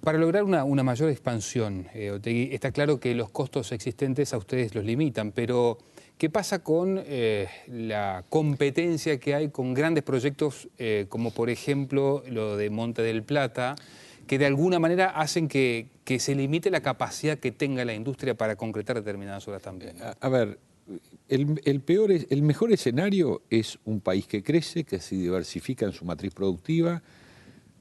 Para lograr una mayor expansión, Otegi, está claro que los costos existentes a ustedes los limitan, pero ¿qué pasa con la competencia que hay con grandes proyectos como por ejemplo lo de Monte del Plata, que de alguna manera hacen que se limite la capacidad que tenga la industria para concretar determinadas obras también? A ver, el mejor escenario es un país que crece, que se diversifica en su matriz productiva,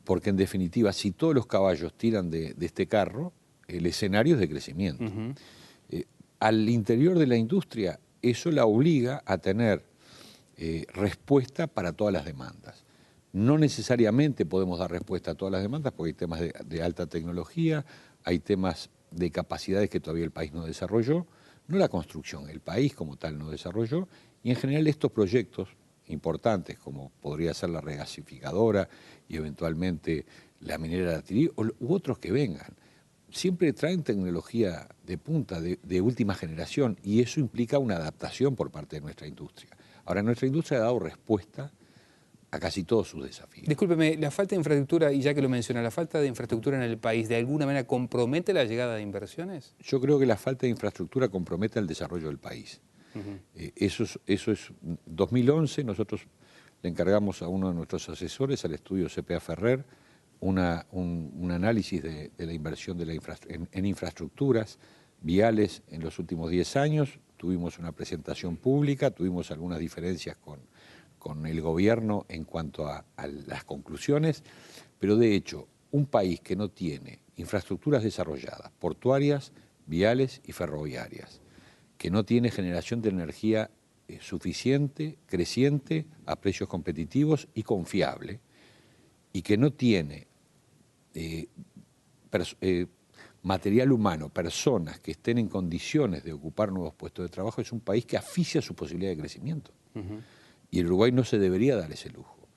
porque en definitiva, si todos los caballos tiran de este carro, el escenario es de crecimiento. Al interior de la industria, eso la obliga a tener respuesta para todas las demandas. No necesariamente podemos dar respuesta a todas las demandas porque hay temas de alta tecnología, hay temas de capacidades que todavía el país no desarrolló, no la construcción, el país como tal no desarrolló, y en general estos proyectos importantes, como podría ser la regasificadora y eventualmente la minera de Atirí, u otros que vengan, siempre traen tecnología de punta, de última generación, y eso implica una adaptación por parte de nuestra industria. Ahora, nuestra industria ha dado respuesta a casi todos sus desafíos. Discúlpeme, la falta de infraestructura, y ya que lo menciona, ¿la falta de infraestructura en el país de alguna manera compromete la llegada de inversiones? Yo creo que la falta de infraestructura compromete el desarrollo del país. Eso es 2011, nosotros le encargamos a uno de nuestros asesores, al estudio CPA Ferrer, un análisis de la inversión en infraestructuras viales en los últimos 10 años. Tuvimos una presentación pública, tuvimos algunas diferencias con el gobierno en cuanto a las conclusiones, pero de hecho, un país que no tiene infraestructuras desarrolladas, portuarias, viales y ferroviarias, que no tiene generación de energía suficiente, creciente, a precios competitivos y confiable, y que no tiene material humano, personas que estén en condiciones de ocupar nuevos puestos de trabajo, es un país que asfixia su posibilidad de crecimiento. Y el Uruguay no se debería dar ese lujo.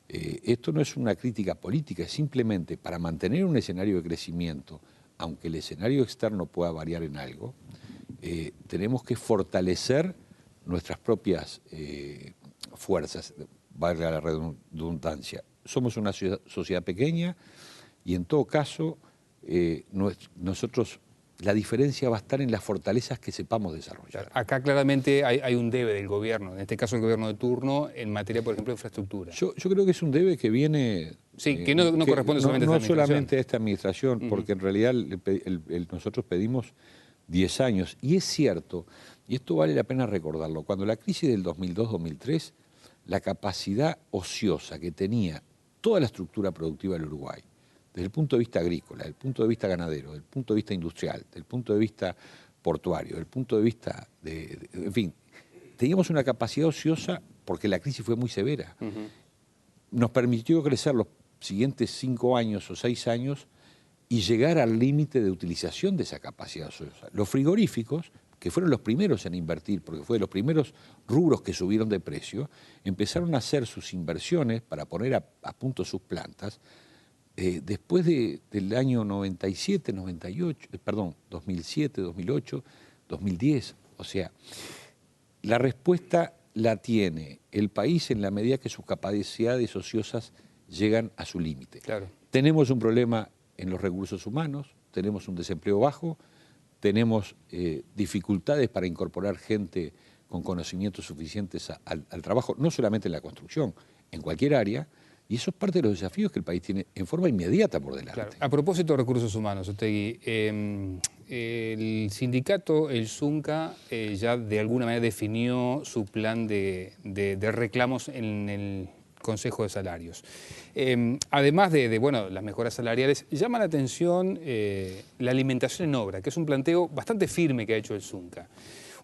Esto no es una crítica política, es simplemente para mantener un escenario de crecimiento, aunque el escenario externo pueda variar en algo, tenemos que fortalecer nuestras propias fuerzas, valga la redundancia. Somos una sociedad pequeña y en todo caso nosotros la diferencia va a estar en las fortalezas que sepamos desarrollar. Acá claramente hay un debe del gobierno, en este caso el gobierno de turno, en materia, por ejemplo, de infraestructura. Yo creo que es un debe que viene... Sí, que no corresponde solamente a esta administración. No solamente a esta administración, porque en realidad nosotros pedimos 10 años. Y es cierto, y esto vale la pena recordarlo, cuando la crisis del 2002-2003, la capacidad ociosa que tenía toda la estructura productiva del Uruguay, desde el punto de vista agrícola, desde el punto de vista ganadero, desde el punto de vista industrial, desde el punto de vista portuario, desde el punto de vista en fin, teníamos una capacidad ociosa porque la crisis fue muy severa. Nos permitió crecer los siguientes 5 años o 6 años y llegar al límite de utilización de esa capacidad ociosa. Los frigoríficos, que fueron los primeros en invertir, porque fue de los primeros rubros que subieron de precio, empezaron a hacer sus inversiones para poner a punto sus plantas, después del año 97, 98, perdón, 2007, 2008, 2010. O sea, la respuesta la tiene el país en la medida que sus capacidades ociosas llegan a su límite. Claro. Tenemos un problema en los recursos humanos, tenemos un desempleo bajo, tenemos dificultades para incorporar gente con conocimientos suficientes al trabajo, no solamente en la construcción, en cualquier área. Y eso es parte de los desafíos que el país tiene en forma inmediata por delante. Claro. A propósito de recursos humanos, Otegi, el sindicato, el ZUNCA, ya de alguna manera definió su plan de reclamos en el Consejo de Salarios. Además de las mejoras salariales, llama la atención la alimentación en obra, que es un planteo bastante firme que ha hecho el ZUNCA.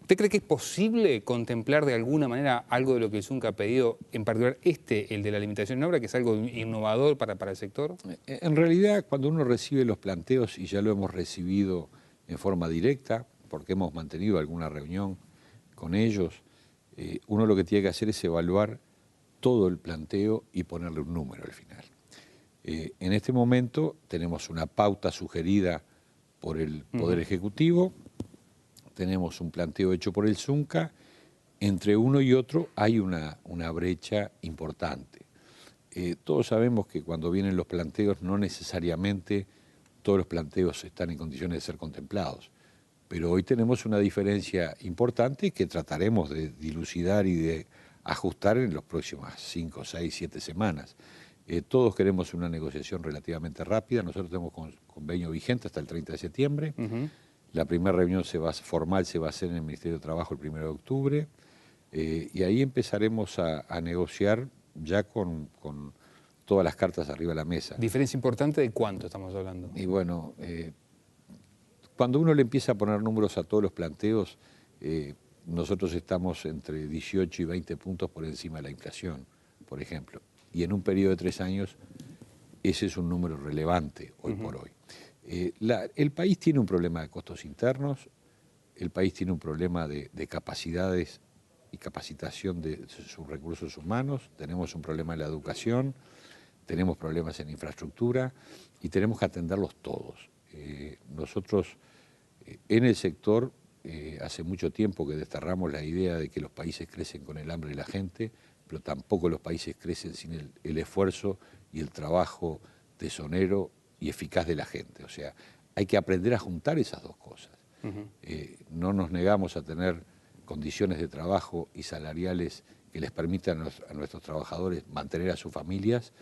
¿Usted cree que es posible contemplar de alguna manera algo de lo que el ZUNCA ha pedido, en particular el de la alimentación en obra, que es algo innovador para el sector? En realidad, cuando uno recibe los planteos, y ya lo hemos recibido en forma directa, porque hemos mantenido alguna reunión con ellos, uno lo que tiene que hacer es evaluar todo el planteo y ponerle un número al final. En este momento tenemos una pauta sugerida por el Poder Ejecutivo, tenemos un planteo hecho por el ZUNCA, entre uno y otro hay una brecha importante. Todos sabemos que cuando vienen los planteos no necesariamente todos los planteos están en condiciones de ser contemplados. Pero hoy tenemos una diferencia importante que trataremos de dilucidar y de ajustar en las próximas 5, 6, 7 semanas. Todos queremos una negociación relativamente rápida. Nosotros tenemos convenio vigente hasta el 30 de septiembre. La primera reunión formal se va a hacer en el Ministerio de Trabajo el 1 de octubre. Y ahí empezaremos a negociar ya con todas las cartas arriba de la mesa. ¿Diferencia importante de cuánto estamos hablando? Y bueno, cuando uno le empieza a poner números a todos los planteos, nosotros estamos entre 18 y 20 puntos por encima de la inflación, por ejemplo. Y en un periodo de 3 años, ese es un número relevante hoy por hoy. El país tiene un problema de costos internos, el país tiene un problema de capacidades y capacitación de sus recursos humanos, tenemos un problema en la educación, tenemos problemas en infraestructura y tenemos que atenderlos todos. Nosotros en el sector hace mucho tiempo que desterramos la idea de que los países crecen con el hambre de la gente, pero tampoco los países crecen sin el esfuerzo y el trabajo tesonero y eficaz de la gente. O sea, hay que aprender a juntar esas dos cosas. No nos negamos a tener condiciones de trabajo y salariales que les permitan a nuestros trabajadores mantener a sus familias,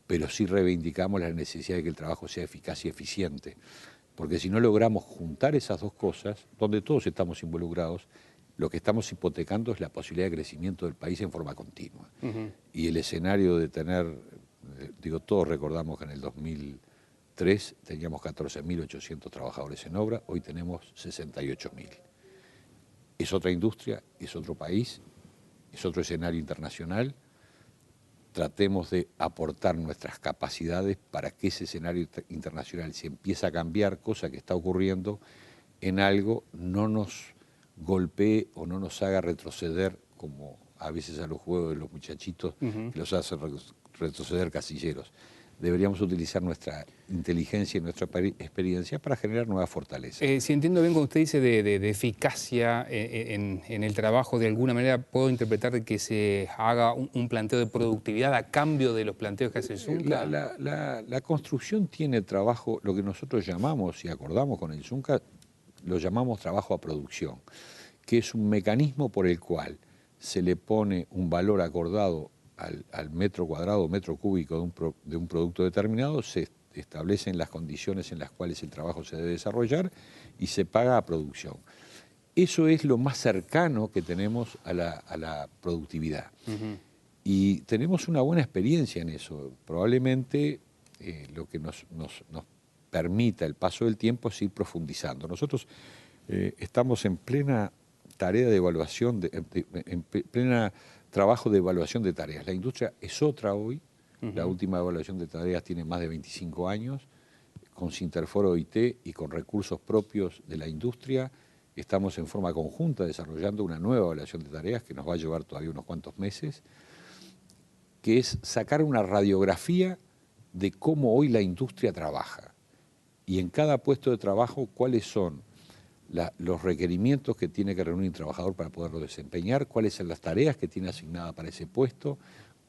pero sí reivindicamos la necesidad de que el trabajo sea eficaz y eficiente. Porque si no logramos juntar esas dos cosas, donde todos estamos involucrados, lo que estamos hipotecando es la posibilidad de crecimiento del país en forma continua. Y el escenario de tener, todos recordamos que en el 2003 teníamos 14.800 trabajadores en obra, hoy tenemos 68.000. Es otra industria, es otro país, es otro escenario internacional. Tratemos de aportar nuestras capacidades para que ese escenario internacional, si empieza a cambiar, cosa que está ocurriendo, en algo no nos golpee o no nos haga retroceder, como a veces a los juegos de los muchachitos, que los hacen retroceder casilleros. Deberíamos utilizar nuestra inteligencia y nuestra experiencia para generar nuevas fortalezas. Si entiendo bien, cuando usted dice de eficacia en el trabajo, de alguna manera puedo interpretar de que se haga un planteo de productividad a cambio de los planteos que hace el Zunca. La construcción tiene trabajo, lo que nosotros llamamos y acordamos con el Zunca, lo llamamos trabajo a producción, que es un mecanismo por el cual se le pone un valor acordado al metro cuadrado o metro cúbico de un producto determinado, se establecen las condiciones en las cuales el trabajo se debe desarrollar y se paga a producción. Eso es lo más cercano que tenemos a la productividad. Y tenemos una buena experiencia en eso. Probablemente lo que nos permita el paso del tiempo es ir profundizando. Nosotros estamos en plena tarea de evaluación, en plena trabajo de evaluación de tareas. La industria es otra hoy. La última evaluación de tareas tiene más de 25 años. Con Sinterfor OIT y con recursos propios de la industria, estamos en forma conjunta desarrollando una nueva evaluación de tareas que nos va a llevar todavía unos cuantos meses, que es sacar una radiografía de cómo hoy la industria trabaja y en cada puesto de trabajo cuáles son los requerimientos que tiene que reunir un trabajador para poderlo desempeñar, cuáles son las tareas que tiene asignadas para ese puesto,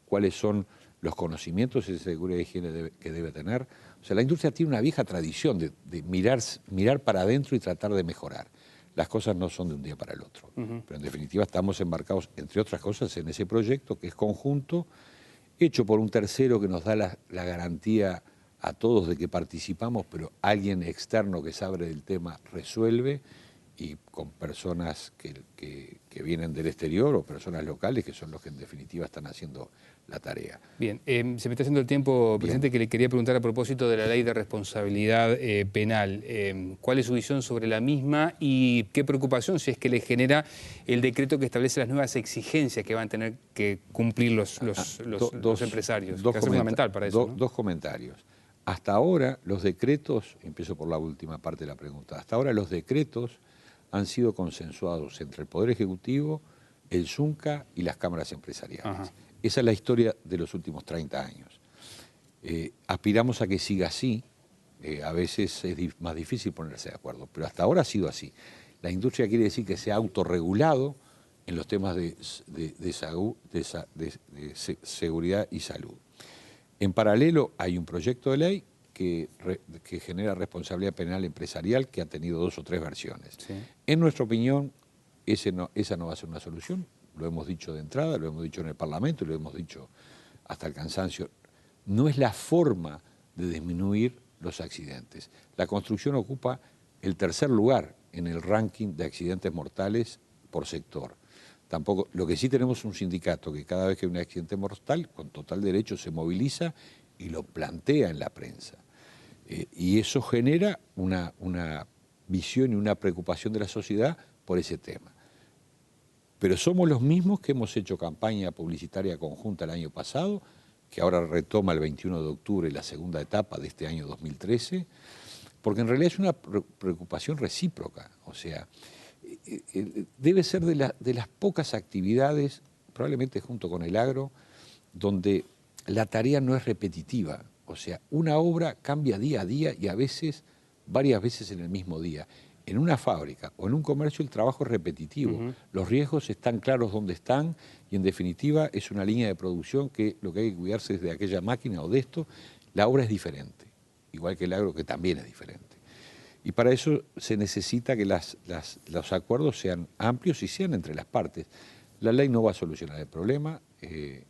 cuáles son los conocimientos de seguridad y higiene que debe tener. O sea, la industria tiene una vieja tradición de mirar para adentro y tratar de mejorar. Las cosas no son de un día para el otro. Pero en definitiva estamos embarcados, entre otras cosas, en ese proyecto que es conjunto, hecho por un tercero que nos da la garantía a todos de que participamos, pero alguien externo que sabe del tema resuelve, y con personas que vienen del exterior o personas locales que son los que en definitiva están haciendo la tarea. Bien, se me está haciendo el tiempo, presidente, que le quería preguntar a propósito de la ley de responsabilidad penal. ¿Cuál es su visión sobre la misma y qué preocupación, si es que le genera el decreto que establece las nuevas exigencias que van a tener que cumplir los empresarios? Que es fundamental para eso, ¿no? Dos comentarios. Hasta ahora los decretos, empiezo por la última parte de la pregunta, hasta ahora los decretos han sido consensuados entre el Poder Ejecutivo, el Zunca y las cámaras empresariales. Esa es la historia de los últimos 30 años. Aspiramos a que siga así, a veces es más difícil ponerse de acuerdo, pero hasta ahora ha sido así. La industria quiere decir que se ha autorregulado en los temas de seguridad y salud. En paralelo hay un proyecto de ley que genera responsabilidad penal empresarial, que ha tenido 2 o 3 versiones. Sí. En nuestra opinión, esa no va a ser una solución. Lo hemos dicho de entrada, lo hemos dicho en el Parlamento y lo hemos dicho hasta el cansancio. No es la forma de disminuir los accidentes. La construcción ocupa el 3er lugar en el ranking de accidentes mortales por sector. Tampoco, lo que sí tenemos es un sindicato que cada vez que hay un accidente mortal, con total derecho se moviliza y lo plantea en la prensa. Y eso genera una visión y una preocupación de la sociedad por ese tema. Pero somos los mismos que hemos hecho campaña publicitaria conjunta el año pasado, que ahora retoma el 21 de octubre la segunda etapa de este año 2013, porque en realidad es una preocupación recíproca. O sea, debe ser de las pocas actividades, probablemente junto con el agro, donde la tarea no es repetitiva. O sea, una obra cambia día a día y a veces, varias veces en el mismo día. En una fábrica o en un comercio el trabajo es repetitivo. Los riesgos están claros dónde están y en definitiva es una línea de producción que lo que hay que cuidarse es de aquella máquina o de esto. La obra es diferente, igual que el agro que también es diferente. Y para eso se necesita que los acuerdos sean amplios y sean entre las partes. La ley no va a solucionar el problema.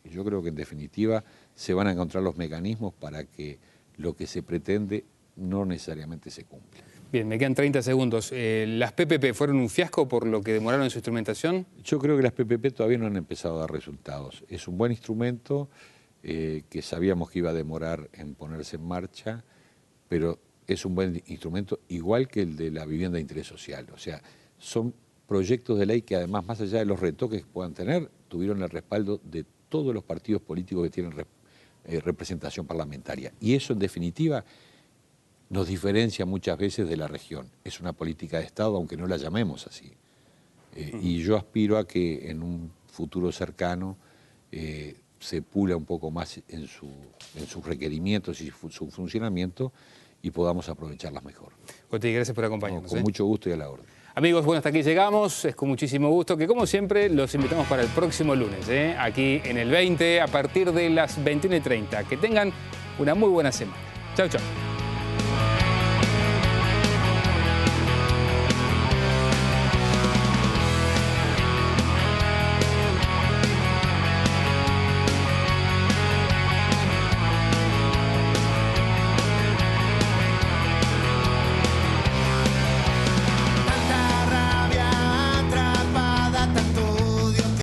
Yo creo que en definitiva se van a encontrar los mecanismos para que lo que se pretende no necesariamente se cumpla. Bien, me quedan 30 segundos. ¿Las PPP fueron un fiasco por lo que demoraron en su instrumentación? Yo creo que las PPP todavía no han empezado a dar resultados. Es un buen instrumento que sabíamos que iba a demorar en ponerse en marcha, pero es un buen instrumento igual que el de la vivienda de interés social. O sea, son proyectos de ley que además, más allá de los retoques que puedan tener, tuvieron el respaldo de todos los partidos políticos que tienen representación parlamentaria. Y eso, en definitiva, nos diferencia muchas veces de la región. Es una política de Estado, aunque no la llamemos así. Y yo aspiro a que en un futuro cercano se pula un poco más en sus requerimientos y su funcionamiento y podamos aprovecharlas mejor. Oti, gracias por acompañarnos. Con mucho gusto y a la orden. Amigos, bueno, hasta aquí llegamos. Es con muchísimo gusto que, como siempre, los invitamos para el próximo lunes, aquí en el 20, a partir de las 21:30. Que tengan una muy buena semana. Chau, chau.